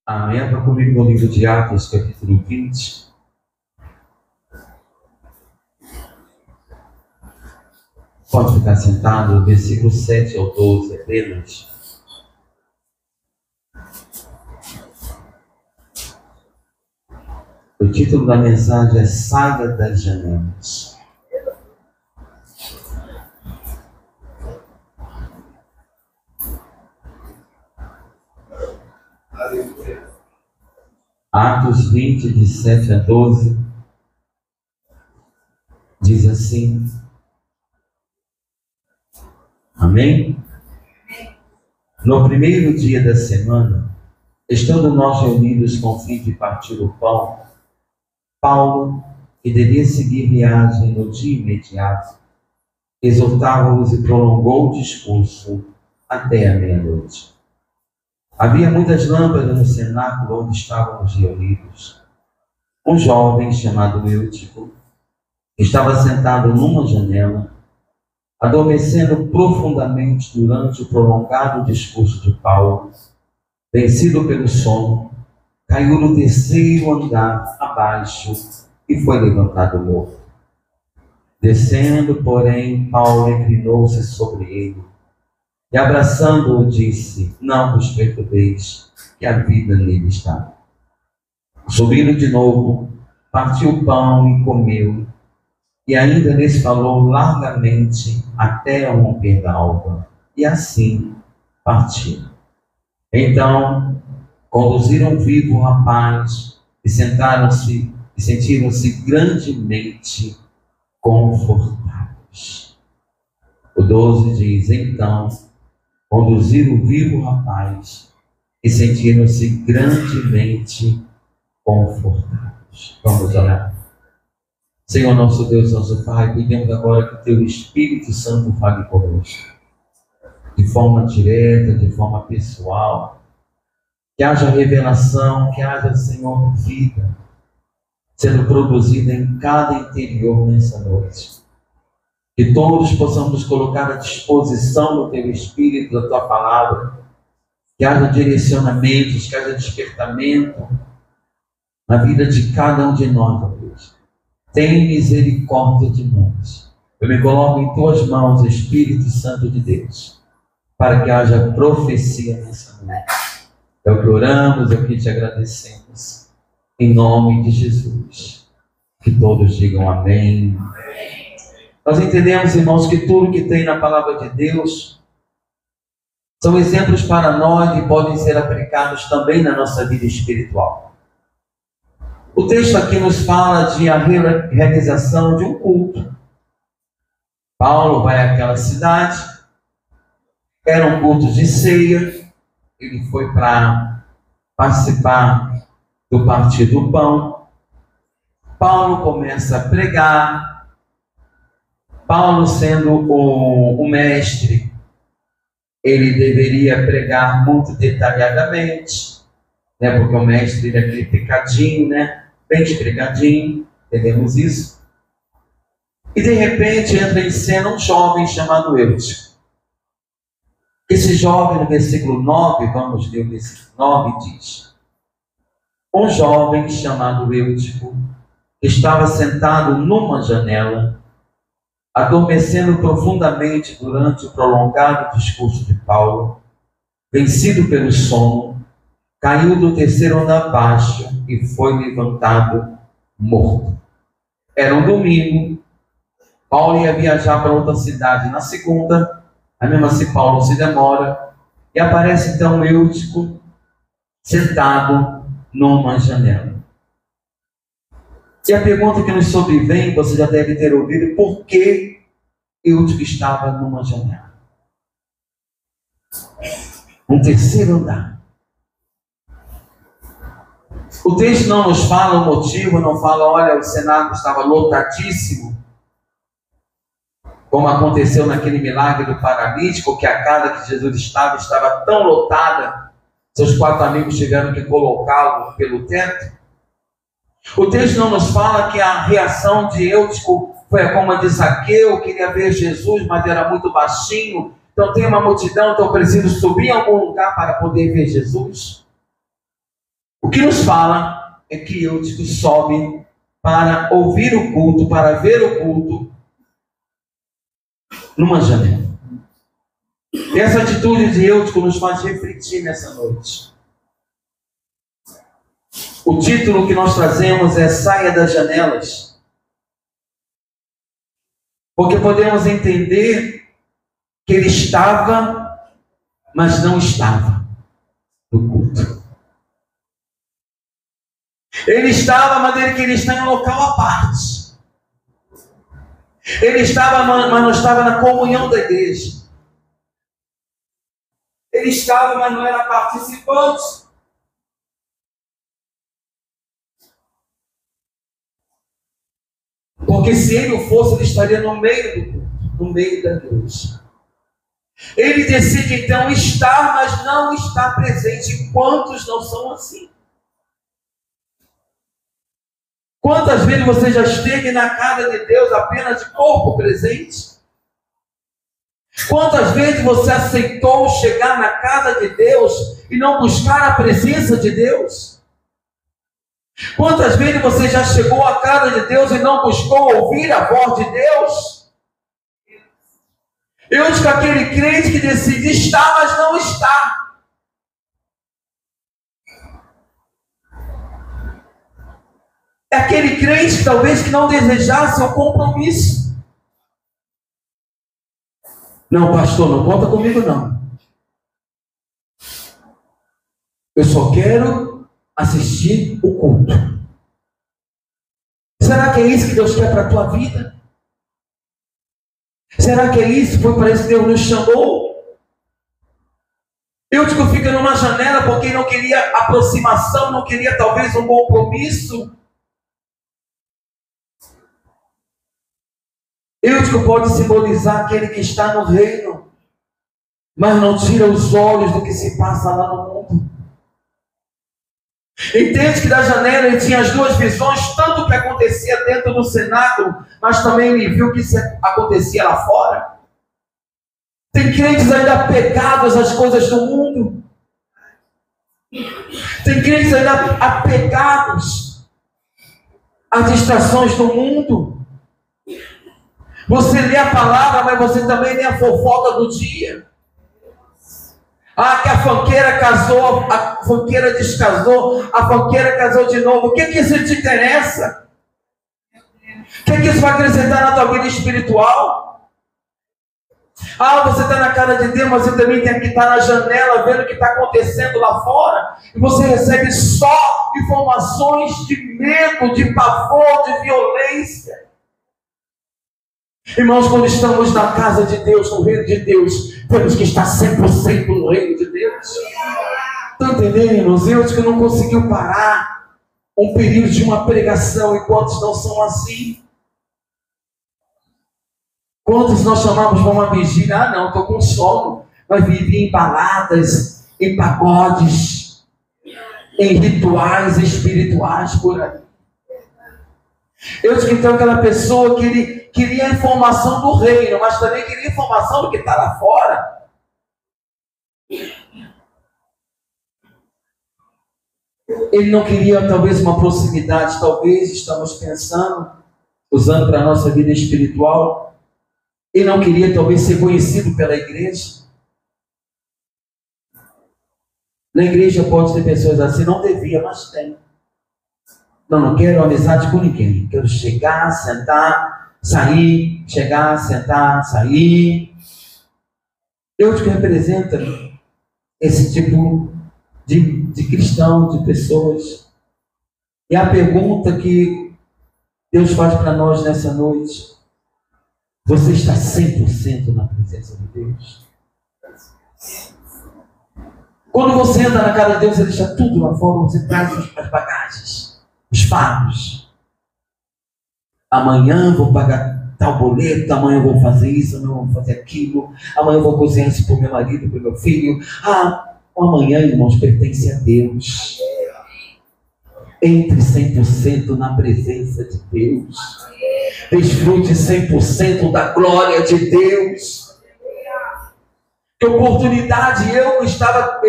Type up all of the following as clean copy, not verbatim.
Entra comigo no livro de Atos, capítulo 20. Pode ficar sentado, versículo 7 ao 12 apenas. O título da mensagem é Saga das Janelas. Atos 20, de 7 a 12, diz assim. Amém? No primeiro dia da semana, estando nós reunidos com o fim de partir o pão, Paulo, que devia seguir viagem no dia imediato, exortava-os e prolongou o discurso até a meia-noite. Havia muitas lâmpadas no cenáculo onde estávamos reunidos. Um jovem chamado Eutico estava sentado numa janela, adormecendo profundamente durante o prolongado discurso de Paulo. Vencido pelo sono, caiu no terceiro andar abaixo e foi levantado morto. Descendo, porém, Paulo inclinou-se sobre ele e, abraçando-o, disse: não vos perturbeis, que a vida nele está. Subindo de novo, partiu o pão e comeu, e ainda lhes falou largamente até ao romper da alva, e assim partiu. Então, conduziram vivo o rapaz e sentaram-se e sentiram-se grandemente confortáveis. O 12 diz: então, conduziram vivo o rapaz e sentiram-se grandemente confortáveis. Vamos orar. Senhor nosso Deus, nosso Pai, pedimos agora que o Teu Espírito Santo fale conosco, de forma direta, de forma pessoal, que haja revelação, que haja, Senhor, vida sendo produzida em cada interior nessa noite. Que todos possamos nos colocar à disposição do Teu Espírito, da Tua Palavra, que haja direcionamentos, que haja despertamento na vida de cada um de nós, ó Deus. Tem misericórdia de nós. Eu me coloco em Tuas mãos, Espírito Santo de Deus, para que haja profecia nessa noite. É o que oramos, é o que te agradecemos. Em nome de Jesus. Que todos digam amém. Nós entendemos, irmãos, que tudo que tem na palavra de Deus são exemplos para nós e podem ser aplicados também na nossa vida espiritual. O texto aqui nos fala de a realização de um culto. Paulo vai àquela cidade, era um culto de ceia, ele foi para participar do partir do pão. Paulo começa a pregar. Paulo, sendo o mestre, ele deveria pregar muito detalhadamente, né? Porque o mestre é aquele picadinho, né? Bem explicadinho, entendemos isso. E de repente entra em cena um jovem chamado Eutico. Esse jovem, no versículo 9, vamos ler o versículo 9, diz: um jovem chamado Eutico estava sentado numa janela, adormecendo profundamente durante o prolongado discurso de Paulo. Vencido pelo sono, caiu do terceiro andar abaixo e foi levantado morto. Era um domingo. Paulo ia viajar para outra cidade na segunda. Aí mesmo assim Paulo se demora. E aparece então Eutico sentado numa janela. E a pergunta que nos sobrevém, você já deve ter ouvido: por que Eutico estava numa janela? Um terceiro andar. O texto não nos fala o motivo, não fala, olha, o cenáculo estava lotadíssimo, como aconteceu naquele milagre do paralítico, que a casa que Jesus estava tão lotada, seus 4 amigos tiveram que colocá-lo pelo teto. O texto não nos fala que a reação de Eutico foi como a de Zaqueu, queria ver Jesus, mas era muito baixinho, então tem uma multidão, então eu preciso subir em algum lugar para poder ver Jesus. O que nos fala é que Eutico sobe para ouvir o culto, para ver o culto, numa janela. E essa atitude de Eutico nos faz refletir nessa noite. O título que nós trazemos é Saia das Janelas, porque podemos entender que ele estava, mas não estava no culto. Ele estava, mas ele queria estar em um local à parte. Ele estava, mas não estava na comunhão da igreja. Ele estava, mas não era participante. Porque se ele o fosse, ele estaria no meio do culto, no meio da igreja. Ele decide então estar, mas não estar presente. Quantos não são assim? Quantas vezes você já esteve na casa de Deus apenas de corpo presente? Quantas vezes você aceitou chegar na casa de Deus e não buscar a presença de Deus? Quantas vezes você já chegou à casa de Deus e não buscou ouvir a voz de Deus? Eu digo aquele crente que decide estar, mas não está. É aquele crente talvez que não desejasse o compromisso. Não, pastor, não conta comigo não. Eu só quero assistir o culto. Será que é isso que Deus quer para a tua vida? Será que é isso? Foi para isso que Deus nos chamou? Eu digo, fica numa janela porque não queria aproximação, não queria talvez um compromisso. Eutico pode simbolizar aquele que está no reino, mas não tira os olhos do que se passa lá no mundo. Entende que da janela ele tinha as duas visões, tanto o que acontecia dentro do cenáculo, mas também ele viu o que acontecia lá fora. Tem crentes ainda apegados às coisas do mundo. Tem crentes ainda apegados às distrações do mundo. Você lê a palavra, mas você também lê a fofoca do dia. Ah, que a fanqueira casou, a fanqueira descasou, a fanqueira casou de novo. O que isso te interessa? O que isso vai acrescentar na tua vida espiritual? Ah, você está na casa de Deus, mas você também tem que estar na janela vendo o que está acontecendo lá fora. E você recebe só informações de medo, de pavor, de violência. Irmãos, quando estamos na casa de Deus, no reino de Deus, temos que estar 100% no reino de Deus. Estão entendendo, irmãos? Deus que não conseguiu parar um período de uma pregação, e quantos não são assim? Quantos nós chamamos para uma vigília? Ah, não, estou com sono. Mas vivi em baladas, em pagodes, em rituais espirituais por aí. Eu digo então aquela pessoa que ele queria a informação do reino, mas também queria a informação do que está lá fora. Ele não queria talvez uma proximidade, talvez estamos pensando, usando para a nossa vida espiritual. Ele não queria talvez ser conhecido pela igreja. Na igreja pode ter pessoas assim, não devia, mas tem. Não quero amizade com ninguém. Quero chegar, sentar, sair, chegar, sentar, sair. Deus que representa esse tipo de cristão, de pessoas. E a pergunta que Deus faz para nós nessa noite: você está 100% na presença de Deus? Quando você entra na casa de Deus, você deixa tudo lá fora, você traz as bagagens, os fardos. Amanhã vou pagar tal boleto, amanhã eu vou fazer isso, amanhã eu vou fazer aquilo, amanhã eu vou cozinhar isso para o meu marido, para o meu filho. O amanhã, irmãos, pertence a Deus. Entre 100% na presença de Deus. Desfrute 100% da glória de Deus. Que oportunidade eu estava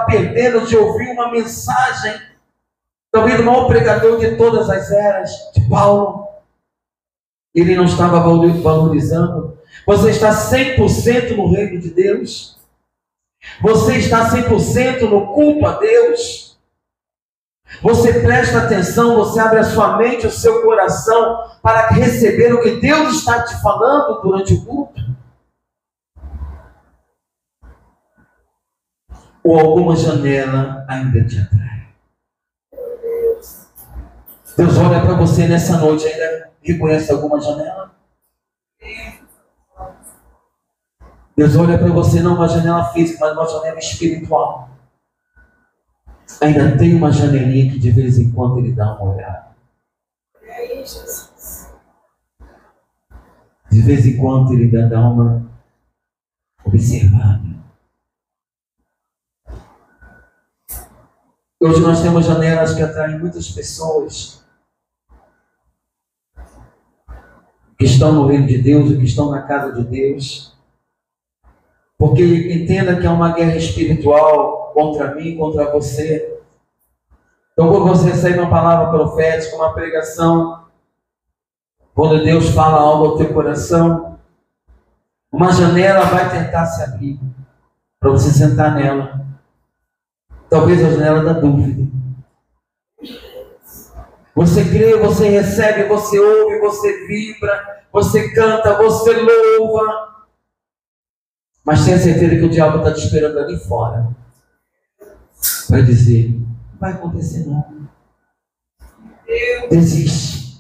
perdendo de ouvir uma mensagem, talvez do maior pregador de todas as eras, de Paulo. Ele não estava valorizando. Você está 100% no reino de Deus? Você está 100% no culto a Deus? Você presta atenção, você abre a sua mente, o seu coração para receber o que Deus está te falando durante o culto? Ou alguma janela ainda te atrai? Deus olha para você nessa noite, ainda reconhece alguma janela? Deus olha para você não uma janela física, mas uma janela espiritual. Ainda tem uma janelinha que de vez em quando Ele dá uma olhada. De vez em quando Ele dá uma observada. Hoje nós temos janelas que atraem muitas pessoas que estão no reino de Deus, que estão na casa de Deus, porque entenda que há uma guerra espiritual contra mim, contra você. Então, quando você recebe uma palavra profética, uma pregação, quando Deus fala algo ao teu coração, uma janela vai tentar se abrir para você sentar nela. Talvez a janela da dúvida. Você crê, você recebe, você ouve, você vibra, você canta, você louva, mas tenha certeza que o diabo está te esperando ali fora para dizer: não vai acontecer não. Desiste.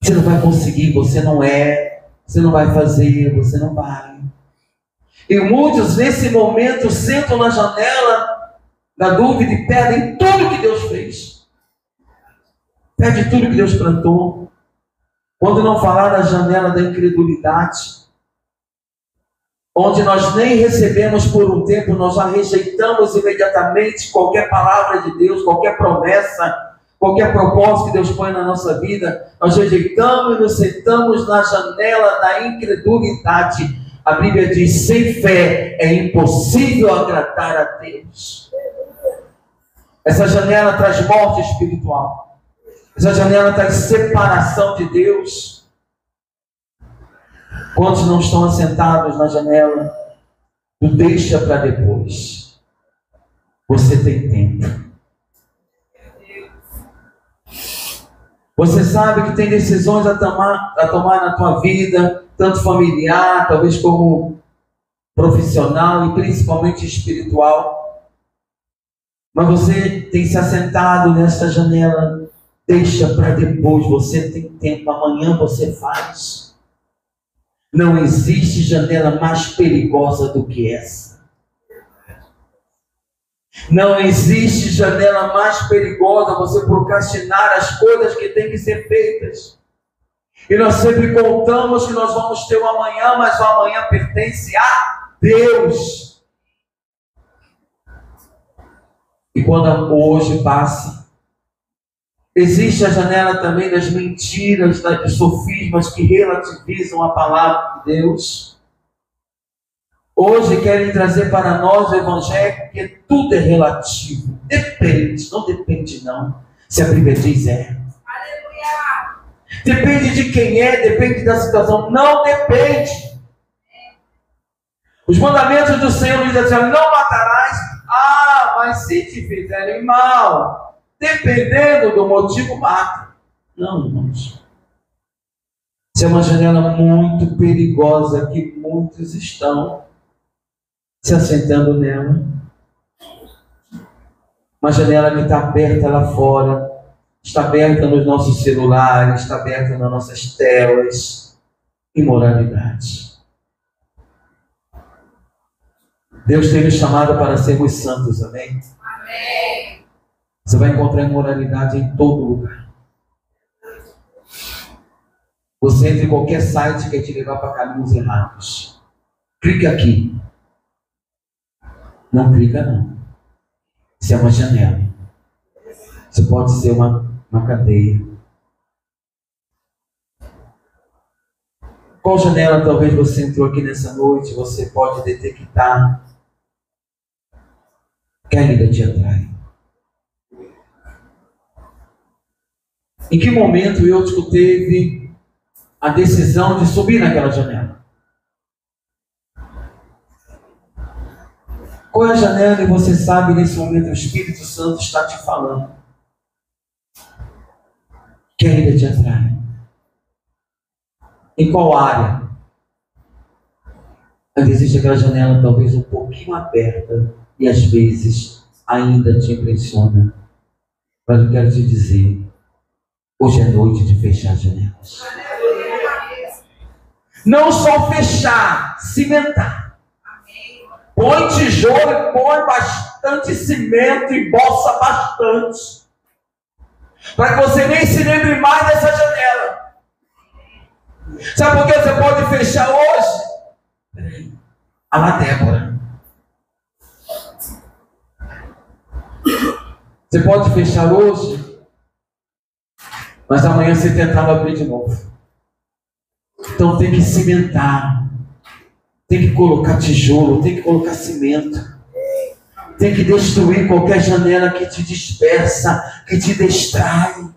Você não vai conseguir, você não vai fazer, você não vai. E muitos nesse momento sentam na janela da dúvida e perdem tudo que Deus fez. Perde tudo que Deus plantou. Quando não falar da janela da incredulidade, onde nós nem recebemos por um tempo, nós já rejeitamos imediatamente qualquer palavra de Deus, qualquer promessa, qualquer propósito que Deus põe na nossa vida, nós rejeitamos e nos sentamos na janela da incredulidade. A Bíblia diz: sem fé é impossível agradar a Deus. Essa janela traz morte espiritual. Essa janela traz separação de Deus. Quantos não estão assentados na janela? Tu deixa para depois. Você tem tempo. Você sabe que tem decisões a tomar na tua vida, tanto familiar, talvez como profissional e principalmente espiritual. Mas você tem se assentado nessa janela. Deixa para depois, você tem tempo, amanhã você faz. Não existe janela mais perigosa do que essa. Não existe janela mais perigosa você procrastinar as coisas que têm que ser feitas. E nós sempre contamos que nós vamos ter um amanhã, mas o amanhã pertence a Deus. E quando hoje passa, existe a janela também das mentiras, dos sofismas que relativizam a palavra de Deus. Hoje querem trazer para nós o Evangelho que tudo é relativo. Depende, não depende não. Se a Bíblia diz é. Aleluia! Depende de quem é, depende da situação. Não depende. Os mandamentos do Senhor dizem assim: não matarás. Ah, mas se te fizerem mal, dependendo do motivo, mata. Não, irmãos. Isso é uma janela muito perigosa que muitos estão se assentando nela. Uma janela que está aberta lá fora, está aberta nos nossos celulares, está aberta nas nossas telas. Imoralidade. Deus tem nos chamado para sermos santos, amém? Amém. Você vai encontrar imoralidade em todo lugar. Você entra em qualquer site que quer te levar para caminhos errados. Clica aqui. Não clica não. Isso é uma janela. Isso pode ser uma cadeia. Qual janela talvez você entrou aqui nessa noite, você pode detectar que ainda te atrai? Em que momento eu teve a decisão de subir naquela janela? Qual é a janela e você sabe nesse momento o Espírito Santo está te falando que ainda te atrai? Em qual área? Ainda existe aquela janela talvez um pouquinho aberta e às vezes ainda te impressiona. Mas eu quero te dizer, hoje é noite de fechar as janelas. Não só fechar, cimentar. Põe tijolo e põe bastante cimento e embolsa bastante. Para que você nem se lembre mais dessa janela. Sabe por que você pode fechar hoje? Peraí. A lá, Débora. Você pode fechar hoje, mas amanhã você tentava abrir de novo. Então tem que cimentar, tem que colocar tijolo, tem que colocar cimento, tem que destruir qualquer janela que te dispersa, que te distrai,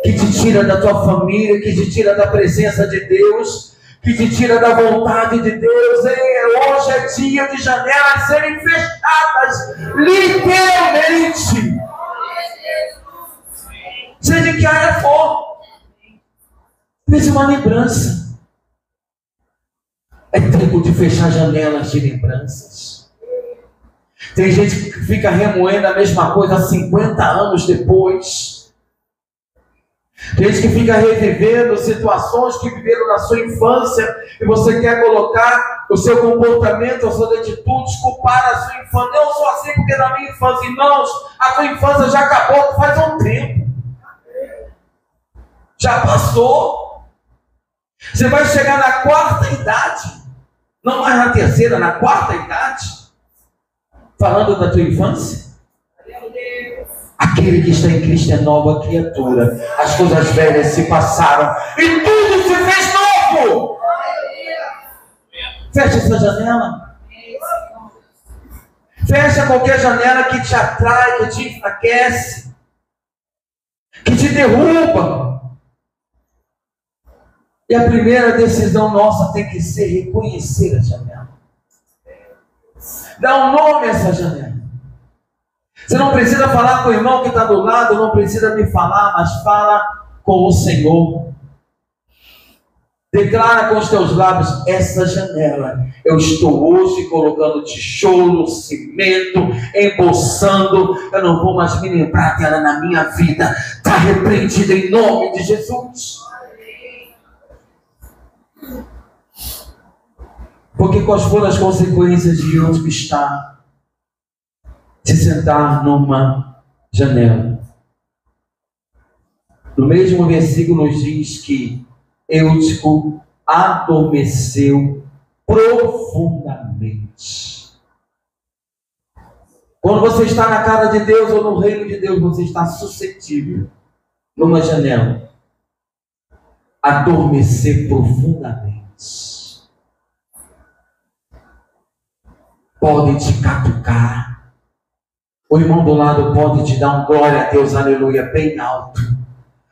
que te tira da tua família, que te tira da presença de Deus, que te tira da vontade de Deus. Hoje é dia de janelas serem fechadas, literalmente. Seja de que área for, fez uma lembrança. É tempo de fechar janelas de lembranças. Tem gente que fica remoendo a mesma coisa há 50 anos depois. Tem gente que fica revivendo situações que viveram na sua infância e você quer colocar o seu comportamento, as suas atitudes, culpar a sua infância. Eu sou assim porque na minha infância, irmãos, a sua infância já acabou faz um tempo. Já passou. Você vai chegar na quarta idade, não mais na terceira, na quarta idade, falando da tua infância. Aquele que está em Cristo é nova criatura. As coisas velhas se passaram e tudo se fez novo. Fecha essa janela. Fecha qualquer janela que te atrai, que te enfraquece, que te derruba. E a primeira decisão nossa tem que ser reconhecer a janela. Dar um nome a essa janela. Você não precisa falar com o irmão que está do lado, não precisa me falar, mas fala com o Senhor. Declara com os teus lábios, essa janela, eu estou hoje colocando tijolo, cimento, embolsando, eu não vou mais me lembrar dela na minha vida. Está repreendida em nome de Jesus. Porque quais foram as consequências de eu estar se sentar numa janela? No mesmo versículo nos diz que Eutico adormeceu profundamente. Quando você está na casa de Deus ou no reino de Deus, você está suscetível numa janela adormecer profundamente. Podem te catucar. O irmão do lado pode te dar um glória a Deus, aleluia, bem alto.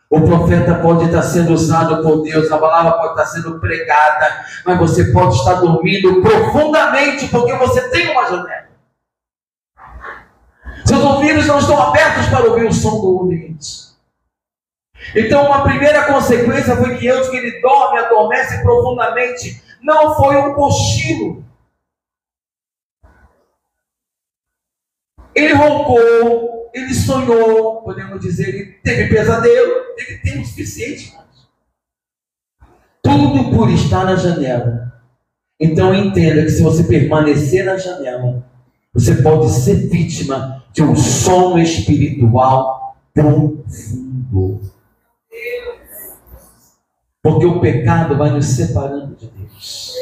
O profeta pode estar sendo usado por Deus, a palavra pode estar sendo pregada, mas você pode estar dormindo profundamente, porque você tem uma janela. Seus ouvidos não estão abertos para ouvir o som do ambiente. Então, uma primeira consequência foi que ele adormece profundamente. Não foi um cochilo. Ele roncou, ele sonhou, podemos dizer, ele teve pesadelo, ele tem o suficiente. Tudo por estar na janela. Então entenda que se você permanecer na janela, você pode ser vítima de um sono espiritual profundo. Porque o pecado vai nos separando de Deus.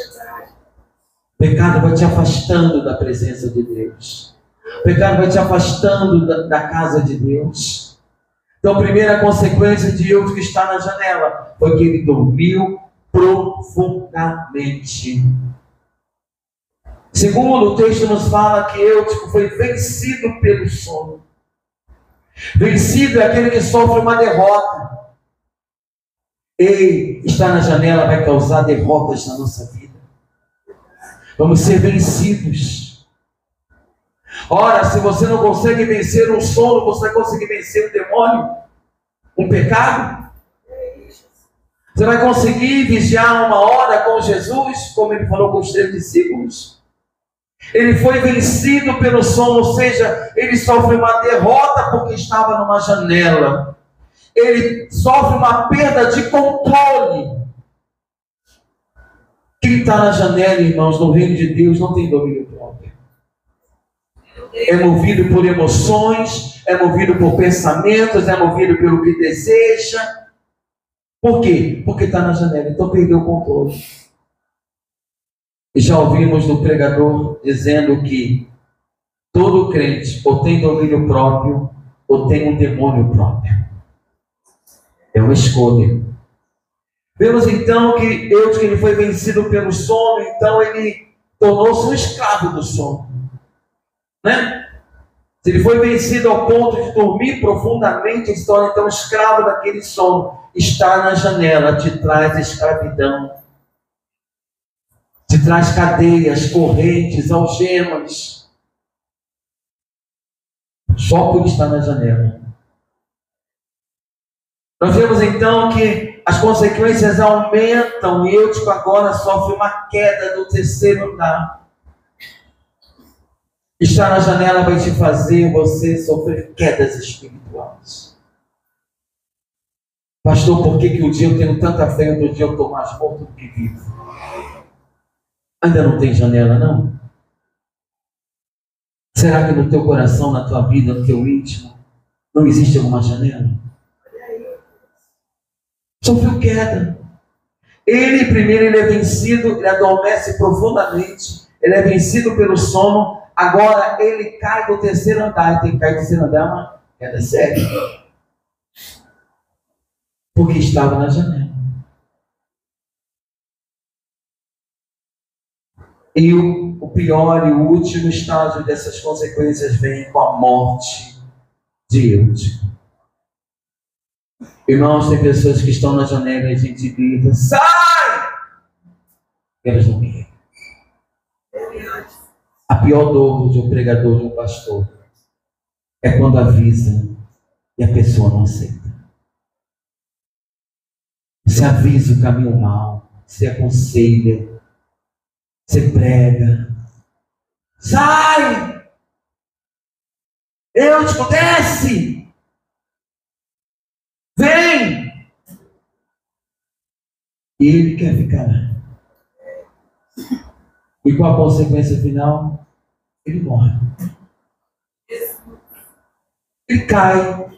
O pecado vai te afastando da presença de Deus. O pecado vai te afastando da casa de Deus. Então a primeira consequência de Eutico estar na janela foi que ele dormiu profundamente. Segundo, o texto nos fala que Eutico foi vencido pelo sono. Vencido é aquele que sofre uma derrota. Ei, estar na janela vai causar derrotas na nossa vida. Vamos ser vencidos. Ora, se você não consegue vencer um sono, você vai conseguir vencer um demônio, um pecado? Você vai conseguir vigiar uma hora com Jesus, como ele falou com os 3 discípulos? Ele foi vencido pelo sono, ou seja, ele sofre uma derrota porque estava numa janela. Ele sofre uma perda de controle. Quem está na janela, irmãos, no reino de Deus, não tem domínio próprio. É movido por emoções, é movido por pensamentos, é movido pelo que deseja. Por quê? Porque está na janela, então perdeu o controle. E já ouvimos do pregador dizendo que todo crente ou tem domínio próprio ou tem um demônio próprio. É uma escolha. Vemos então que ele foi vencido pelo sono, então ele tornou-se um escravo do sono. Né? Se ele foi vencido ao ponto de dormir profundamente, ele se torna então escravo daquele sono. Está na janela, te traz escravidão. Te traz cadeias, correntes, algemas. Só por estar na janela. Nós vemos então que as consequências aumentam e Eutico agora sofre uma queda do 3º andar. Estar na janela vai te fazer você sofrer quedas espirituais. Pastor, por que um dia eu tenho tanta fé e outro dia eu estou mais morto do que vivo? Ainda não tem janela, não? Será que no teu coração, na tua vida, no teu íntimo, não existe alguma janela? Sofreu queda. Ele é vencido, ele adormece profundamente, ele é vencido pelo sono, agora ele cai do 3º andar, e tem que cair do 3º andar, uma queda séria. Porque estava na janela. E o pior e o último estágio dessas consequências vem com a morte de Eutico. Irmãos, tem pessoas que estão na janela e a gente grita, sai! Elas não querem. A pior dor de um pregador, de um pastor, é quando avisa e a pessoa não aceita. Você avisa o caminho mal, você aconselha, você prega. Sai! Eutico, desce! Vem! E ele quer ficar lá. E qual a consequência final? Ele morre. Ele cai.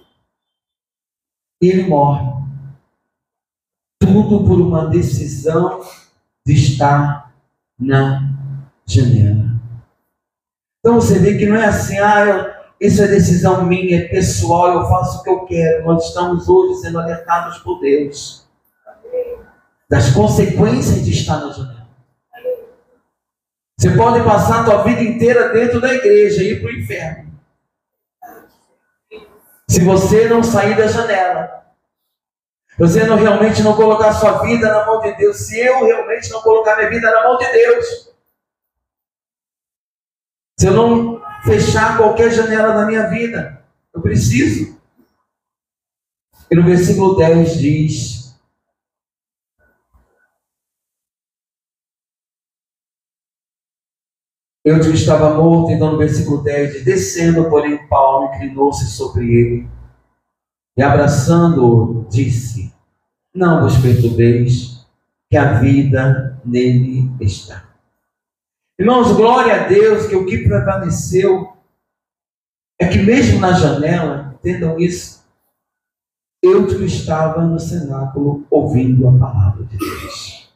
E ele morre. Tudo por uma decisão de estar na janela. Então você vê que não é assim, isso é decisão minha, é pessoal, eu faço o que eu quero. Nós estamos hoje sendo alertados por Deus das consequências de estar na janela. Você pode passar a tua vida inteira dentro da igreja e ir para o inferno. Se você não sair da janela, você não realmente não colocar sua vida na mão de Deus, se eu realmente não colocar minha vida na mão de Deus, se eu não fechar qualquer janela da minha vida, eu preciso. E no versículo 10 diz: Eutico estava morto. Então no versículo 10 diz: descendo, porém, Paulo inclinou-se sobre ele e abraçando-o, disse: não vos perturbeis, que a vida nele está. Irmãos, glória a Deus, que o que prevaleceu é que mesmo na janela, entendam isso, Eutico estava no cenáculo ouvindo a palavra de Deus.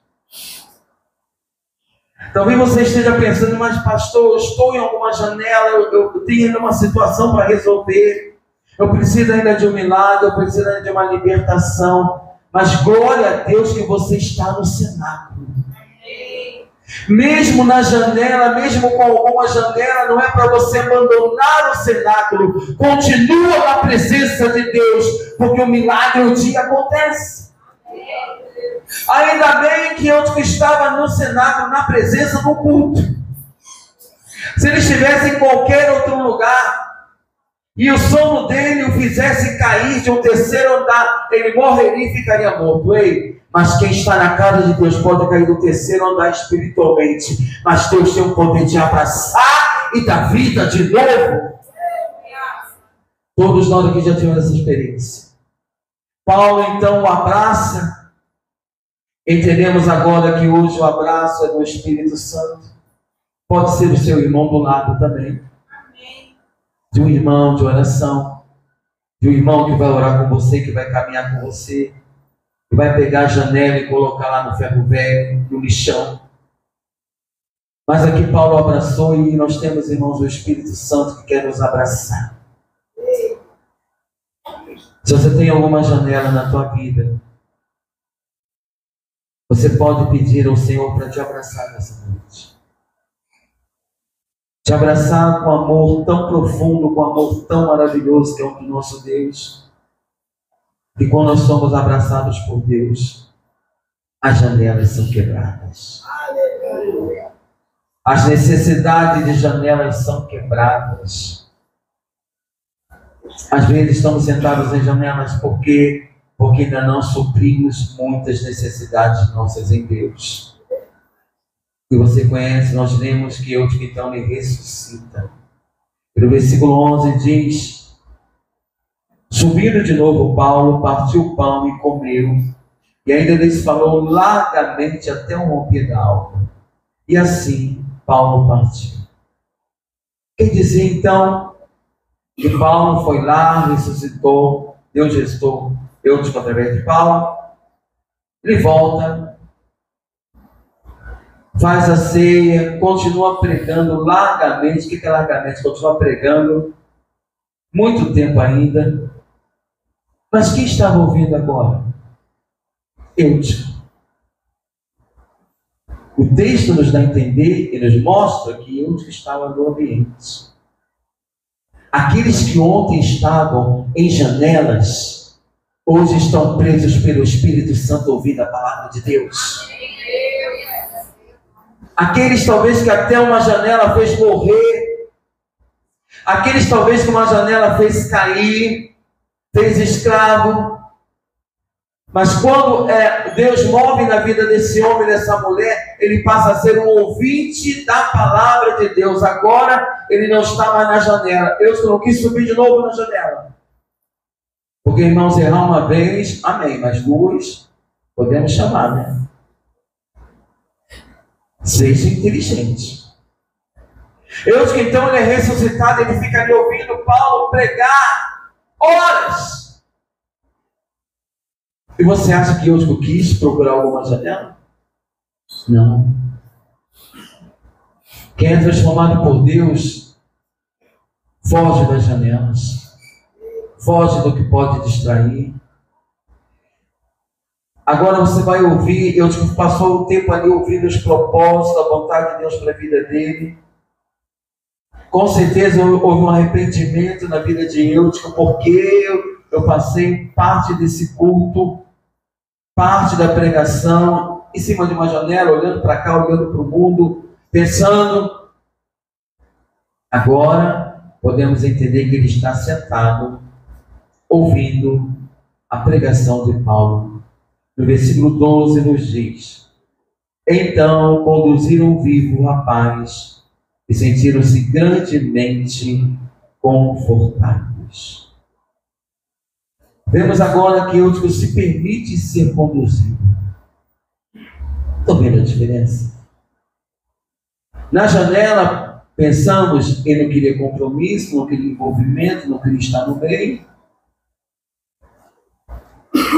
Talvez você esteja pensando, mas pastor, eu estou em alguma janela, eu tenho ainda uma situação para resolver, eu preciso ainda de um milagre, eu preciso ainda de uma libertação. Mas glória a Deus que você está no cenáculo. Mesmo na janela, mesmo com alguma janela, não é para você abandonar o cenáculo. Continua na presença de Deus, porque o milagre um dia acontece. Ainda bem que eu estava no cenáculo, na presença do culto. Se ele estivesse em qualquer outro lugar e o sono dele o fizesse cair de um terceiro andar, ele morreria e ficaria morto. Ei, mas quem está na casa de Deus pode cair do terceiro andar espiritualmente, mas Deus tem o poder de abraçar e dar vida de novo. Todos nós aqui já tivemos essa experiência. Paulo então o abraça. Entendemos agora que hoje o abraço é do Espírito Santo. Pode ser o seu irmão do lado também. De um irmão de oração. De um irmão que vai orar com você, que vai caminhar com você. Que vai pegar a janela e colocar lá no ferro velho, no lixão. Mas aqui Paulo abraçou e nós temos, irmãos, o Espírito Santo que quer nos abraçar. Se você tem alguma janela na tua vida, você pode pedir ao Senhor para te abraçar nessa noite. Te abraçar com amor tão profundo, com amor tão maravilhoso que é o do nosso Deus. E quando nós somos abraçados por Deus, as janelas são quebradas. As necessidades de janelas são quebradas. Às vezes estamos sentados em janelas porque ainda não suprimos muitas necessidades nossas em Deus. E você conhece, nós lemos que eu então lhe ressuscita. No versículo 11 diz: subindo de novo Paulo, partiu o pão e comeu, e ainda lhes falou largamente até o romper da alva. E assim Paulo partiu. Quer dizer então que Paulo foi lá, ressuscitou, Deus gestou Eutico através de Paulo. Ele volta, faz a ceia, continua pregando largamente. O que é largamente? Continua pregando muito tempo ainda. Mas quem estava ouvindo agora? Eutico. O texto nos dá a entender e nos mostra que Eutico estava no ambiente. Aqueles que ontem estavam em janelas, hoje estão presos pelo Espírito Santo ouvindo a palavra de Deus. Aqueles talvez que até uma janela fez morrer, aqueles talvez que uma janela fez cair, fez escravo, mas quando Deus move na vida desse homem, dessa mulher, ele passa a ser um ouvinte da palavra de Deus. Agora ele não está mais na janela. Eu não quis subir de novo na janela, porque irmãos, errar uma vez, amém, mas duas podemos chamar, né? Seja inteligente. Eu que então ele é ressuscitado, ele fica ali ouvindo Paulo pregar horas. E você acha que eu quis procurar alguma janela? Não. Quem é transformado por Deus foge das janelas, foge do que pode distrair. Agora você vai ouvir, eu passou um tempo ali ouvindo os propósitos, a vontade de Deus para a vida dele. Com certeza houve um arrependimento na vida de Eutico, porque eu passei parte desse culto, parte da pregação, em cima de uma janela, olhando para cá, olhando para o mundo, pensando. Agora podemos entender que ele está sentado, ouvindo a pregação de Paulo. No versículo 12 nos diz: então conduziram vivo o rapaz e sentiram-se grandemente confortados. Vemos agora que Eutico se permite ser conduzido. Estão vendo a diferença? Na janela, pensamos, ele não queria compromisso, não queria envolvimento, não queria estar no meio.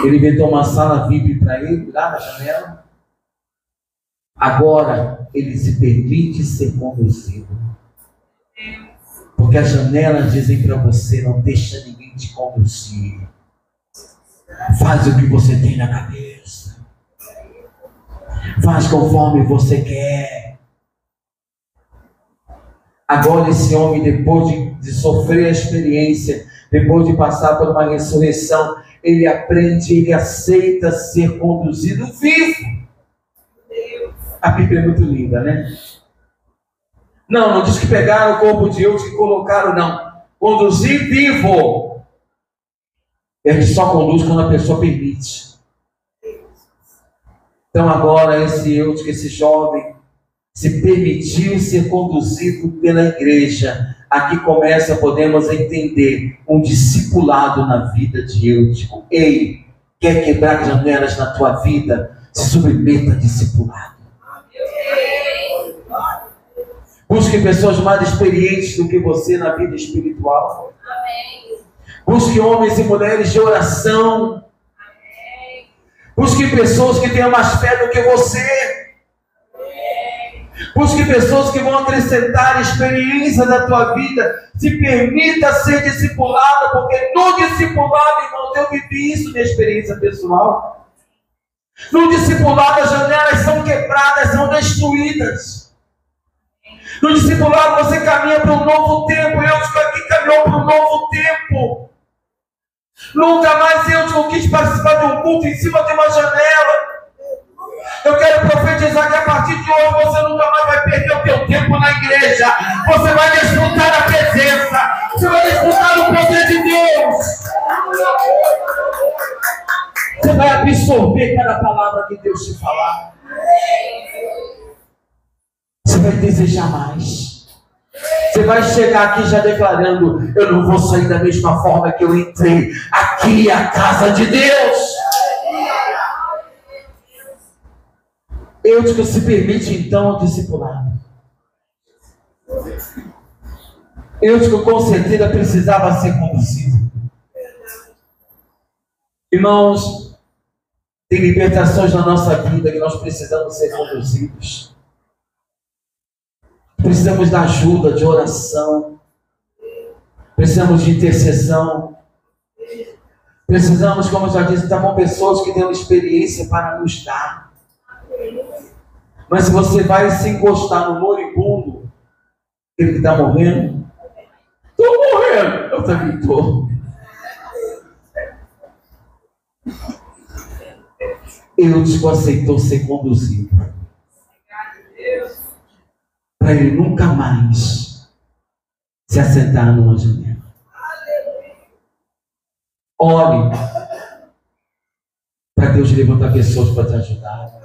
Ele inventou uma sala VIP para ele, lá na janela. Agora, ele se permite ser conduzido. Porque as janelas dizem para você: não deixa ninguém te conduzir. Faz o que você tem na cabeça. Faz conforme você quer. Agora esse homem, depois de sofrer a experiência, depois de passar por uma ressurreição, ele aprende, ele aceita ser conduzido vivo. A Bíblia é muito linda, né? Não diz que pegaram o corpo de outros e colocaram, não. Conduzir vivo. A gente só conduz quando a pessoa permite. Então agora esse jovem se permitiu ser conduzido pela igreja. Aqui começa, podemos entender, um discipulado na vida de Eutico. Ei, quer quebrar janelas na tua vida? Se submeta a discipulado. Busque pessoas mais experientes do que você na vida espiritual. Busque homens e mulheres de oração. Busque pessoas que tenham mais fé do que você. Busque pessoas que vão acrescentar experiência na tua vida. Se permita ser discipulado, porque no discipulado, irmãos, eu vivi isso na experiência pessoal. No discipulado as janelas são quebradas, são destruídas. No discipulado você caminha para um novo tempo. Eu aqui caminhou para um novo tempo. Nunca mais eu quis participar de um culto em cima de uma janela. Eu quero profetizar que a partir de hoje você nunca mais vai perder o teu tempo na igreja. Você vai desfrutar a presença. Você vai desfrutar o poder de Deus. Você vai absorver cada palavra que Deus te falar. Você vai desejar mais. Você vai chegar aqui já declarando: eu não vou sair da mesma forma que eu entrei. Aqui é a casa de Deus. Eutico se permite então ao discipulado. Eutico com certeza precisava ser conduzido. Irmãos, tem libertações na nossa vida que nós precisamos ser conduzidos. Precisamos da ajuda, de oração. Precisamos de intercessão. Precisamos, como eu já disse, estar com pessoas que tenham experiência para nos dar. Mas se você vai se encostar no moribundo, ele que está morrendo, estou morrendo, eu também estou. Eutico aceitou ser conduzido. Para ele nunca mais se assentar numa janela. Ore para Deus levantar pessoas para te ajudar.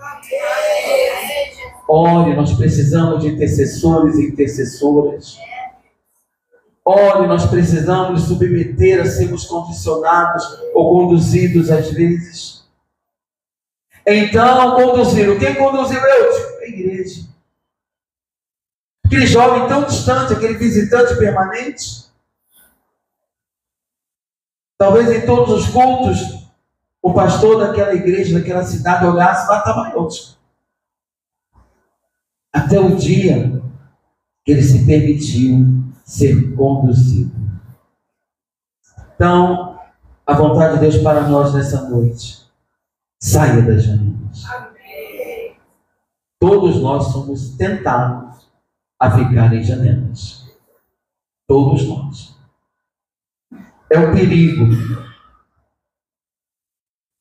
Ore, nós precisamos de intercessores e intercessoras. Ore, nós precisamos submeter a sermos condicionados ou conduzidos às vezes. Então, conduziram. Quem conduziu Eutico? A igreja. Aquele jovem tão distante, aquele visitante permanente. Talvez em todos os cultos, o pastor daquela igreja, daquela cidade, olhasse, lá estava Eutico. Até o dia que ele se permitiu ser conduzido. Então, a vontade de Deus para nós nessa noite: saia das janelas. Todos nós somos tentados a ficar em janelas. Todos nós. É um perigo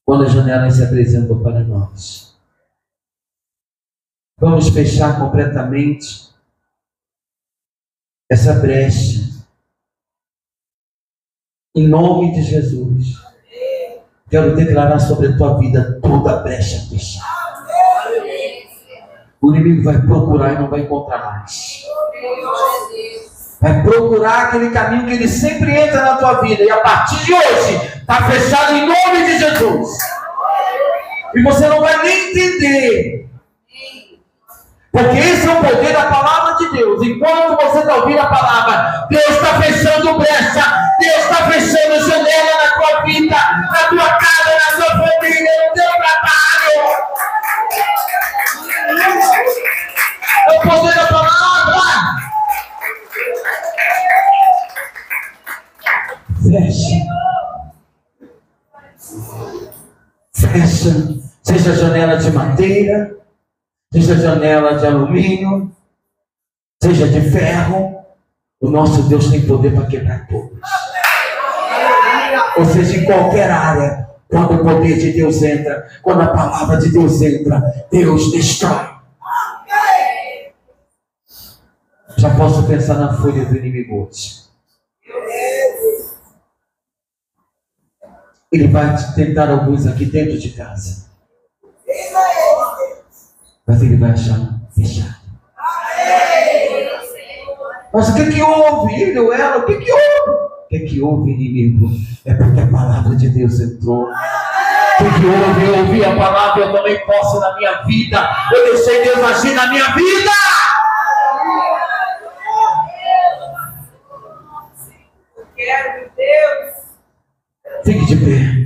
quando as janelas se apresentam para nós. Vamos fechar completamente essa brecha. Em nome de Jesus. Quero declarar sobre a tua vida toda a brecha fechada. O inimigo vai procurar e não vai encontrar mais. Vai procurar aquele caminho que ele sempre entra na tua vida. E a partir de hoje, está fechado em nome de Jesus. E você não vai nem entender. Porque esse é o poder da palavra de Deus. Enquanto você está ouvindo a palavra, Deus está fechando brecha. Deus está fechando janela na tua vida, na tua casa, na sua família, no teu trabalho. É o poder da palavra. Feche. Fecha, seja janela de madeira, seja janela de alumínio, seja de ferro. O nosso Deus tem poder para quebrar todas. Ou seja, em qualquer área, quando o poder de Deus entra, quando a palavra de Deus entra, Deus destrói. Já posso pensar na fúria do inimigo hoje. Ele vai tentar alguns aqui dentro de casa, mas ele vai achar fechado. Mas o que houve? Ele ou ela? O que houve? O que houve, inimigo? É porque a palavra de Deus entrou. O que houve? Eu ouvi a palavra, eu também posso na minha vida. Eu deixei Deus agir na minha vida. Fique de pé.